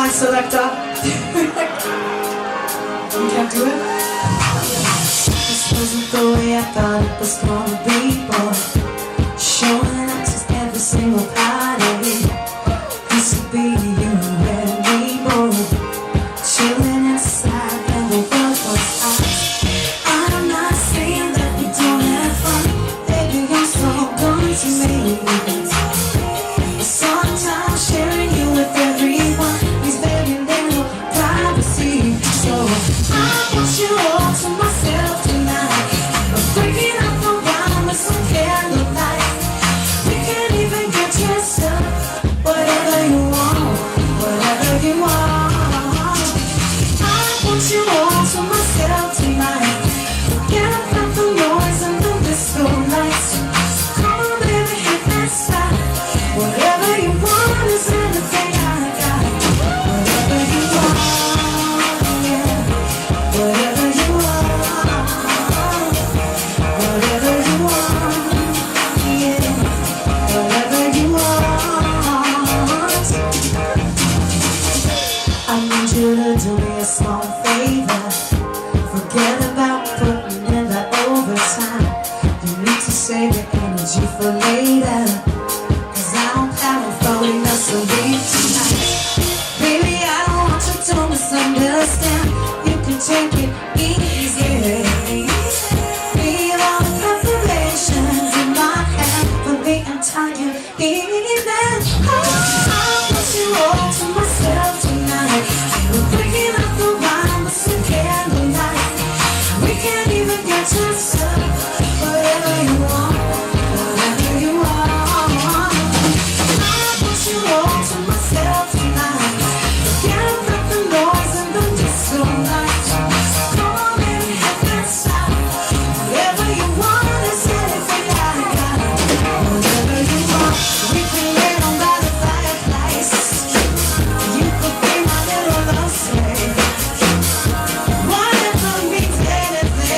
Hi, selector. You can't do it? This wasn't the way I thought it was gonna be, boy. Showing up to every single party. Used to be you and me, boy. Chilling inside and the world was ours. I'm not saying that we don't have fun. Baby, you're so good to me. Sometimes sharing you with everyone is very little privacy. So I want you all to myself tonight. I'm breaking up around with some candlelight. We can even get dressed up. Whatever you want, whatever you want. I want you all to myself tonight. Forget about the noise and the disco lights. Come on, baby, hit that spot. Whatever you want is anything I got. Whatever you want, yeah. Whatever you want, whatever you want, yeah. Whatever you want. I need you to do me a small favor. Forget about putting in that overtime. You need to save your energy for later. I don't plan on throwing us a leave tonight. Baby, I don't want you to misunderstand. You can take it easy. Leave all the preparations in my hand for the entire evening. I want you all to myself tonight. We're breaking up the wine with some candlelight. We can't even get dressed up. Whatever you want, whatever you want. You all to myself tonight. Forget about the noise and the disco lights. Come on, baby, hit that spot. Whatever you want is anything I got. Whatever you want, we can lay down by the fireplace. You could be my little love slave. Whatever means anything.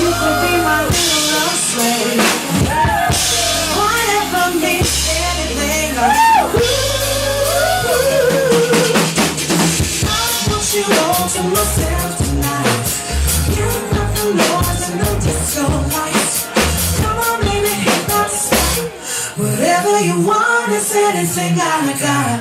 You could be my little love slave. Whatever means anything. I want you all to myself tonight. Get up the noise and the disco lights. Come on, baby, hit that spot. Whatever you want is anything I got.